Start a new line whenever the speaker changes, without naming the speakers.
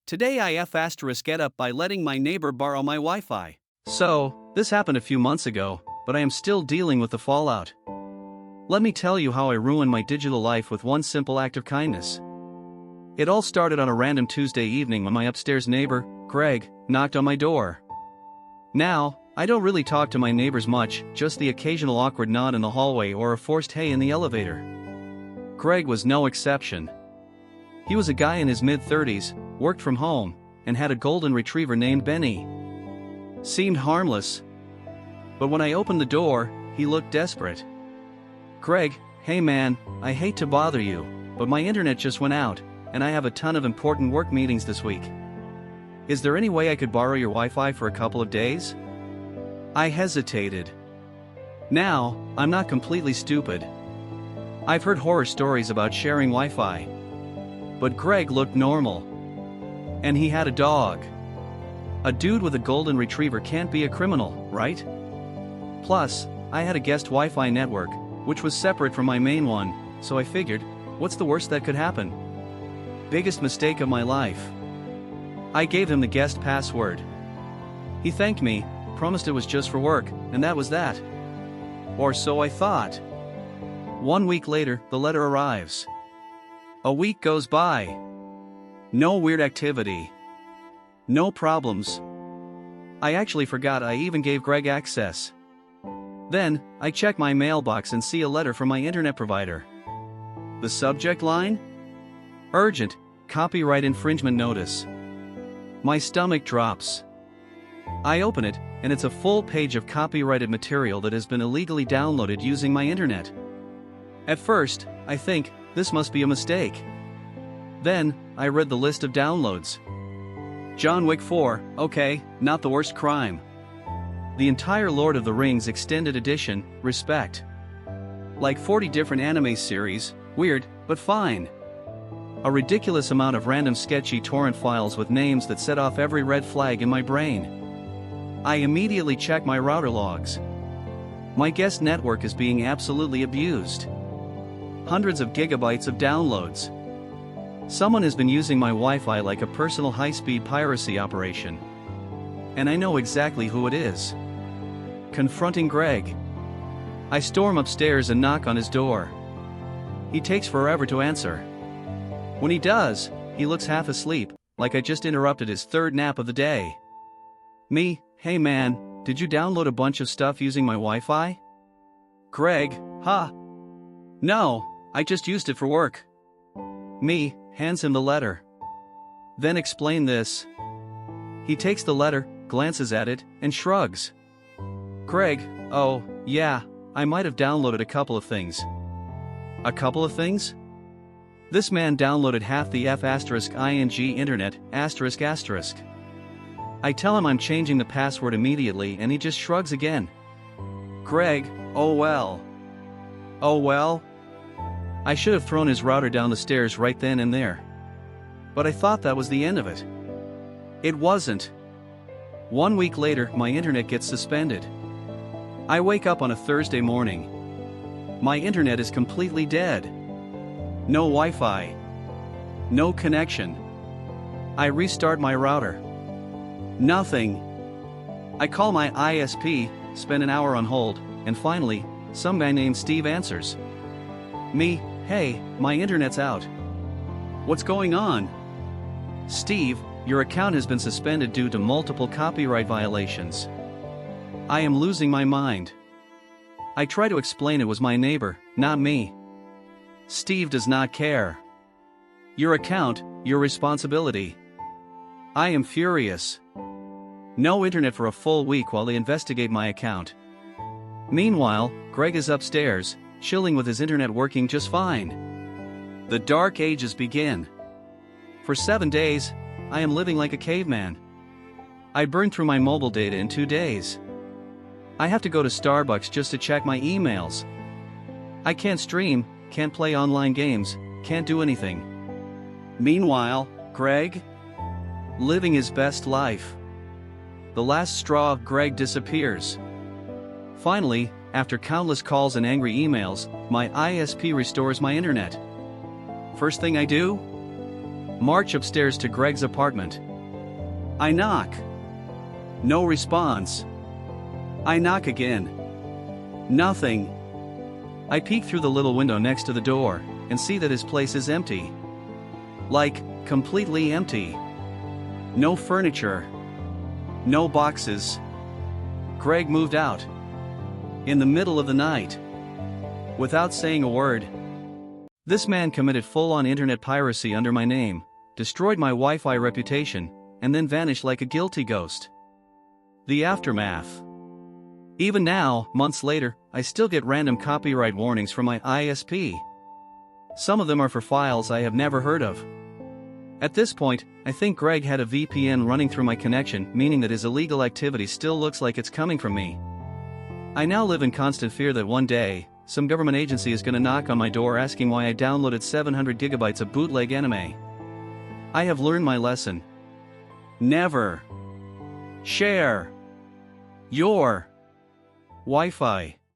Today I get up by letting my neighbor borrow my Wi-Fi. So, this happened a few months ago, but I am still dealing with the fallout. Let me tell you how I ruined my digital life with one simple act of kindness. It all started on a random Tuesday evening when my upstairs neighbor, Greg, knocked on my door. Now, I don't really talk to my neighbors much, just the occasional awkward nod in the hallway or a forced hey in the elevator. Greg was no exception. He was a guy in his mid-30s, worked from home, and had a golden retriever named Benny. Seemed harmless. But when I opened the door, he looked desperate. "Greg, hey man, I hate to bother you, but my internet just went out, and I have a ton of important work meetings this week. Is there any way I could borrow your Wi-Fi for a couple of days?" I hesitated. Now, I'm not completely stupid. I've heard horror stories about sharing Wi-Fi. But Greg looked normal. And he had a dog. A dude with a golden retriever can't be a criminal, right? Plus, I had a guest Wi-Fi network, which was separate from my main one, so I figured, what's the worst that could happen? Biggest mistake of my life. I gave him the guest password. He thanked me, promised it was just for work, and that was that. Or so I thought. 1 week later, the letter arrives. A week goes by. No weird activity. No problems. I actually forgot I even gave Greg access. Then, I check my mailbox and see a letter from my internet provider. The subject line? Urgent, copyright infringement notice. My stomach drops. I open it, and it's a full page of copyrighted material that has been illegally downloaded using my internet. At first, I think, this must be a mistake. Then, I read the list of downloads. John Wick 4, okay, not the worst crime. The entire Lord of the Rings Extended Edition, respect. Like 40 different anime series, weird, but fine. A ridiculous amount of random sketchy torrent files with names that set off every red flag in my brain. I immediately check my router logs. My guest network is being absolutely abused. Hundreds of gigabytes of downloads. Someone has been using my Wi-Fi like a personal high-speed piracy operation. And I know exactly who it is. Confronting Greg. I storm upstairs and knock on his door. He takes forever to answer. When he does, he looks half asleep, like I just interrupted his third nap of the day. Me, hey man, did you download a bunch of stuff using my Wi-Fi? Greg, huh? No, I just used it for work. Me, hands him the letter. Then explain this. He takes the letter, glances at it, and shrugs. Greg, oh, yeah, I might have downloaded a couple of things. A couple of things? This man downloaded half the F***ing internet, ***. I tell him I'm changing the password immediately and he just shrugs again. Greg, oh well. Oh well? I should have thrown his router down the stairs right then and there. But I thought that was the end of it. It wasn't. 1 week later, my internet gets suspended. I wake up on a Thursday morning. My internet is completely dead. No Wi-Fi. No connection. I restart my router. Nothing. I call my ISP, spend an hour on hold, and finally, some guy named Steve answers. Me, hey, my internet's out. What's going on? Steve, your account has been suspended due to multiple copyright violations. I am losing my mind. I try to explain it was my neighbor, not me. Steve does not care. Your account, your responsibility. I am furious. No internet for a full week while they investigate my account. Meanwhile, Greg is upstairs, chilling with his internet working just fine. The dark ages begin. For 7 days, I am living like a caveman. I burned through my mobile data in 2 days. I have to go to Starbucks just to check my emails. I can't stream, can't play online games, can't do anything. Meanwhile, Greg? Living his best life. The last straw of Greg disappears. Finally, after countless calls and angry emails, my ISP restores my internet. First thing I do? March upstairs to Greg's apartment. I knock. No response. I knock again. Nothing. I peek through the little window next to the door and see that his place is empty. Like, completely empty. No furniture. No boxes. Greg moved out. In the middle of the night. Without saying a word. This man committed full-on internet piracy under my name, destroyed my Wi-Fi reputation, and then vanished like a guilty ghost. The aftermath. Even now, months later, I still get random copyright warnings from my ISP. Some of them are for files I have never heard of. At this point, I think Greg had a VPN running through my connection, meaning that his illegal activity still looks like it's coming from me. I now live in constant fear that one day, some government agency is gonna knock on my door asking why I downloaded 700 gigabytes of bootleg anime. I have learned my lesson. Never share your Wi-Fi.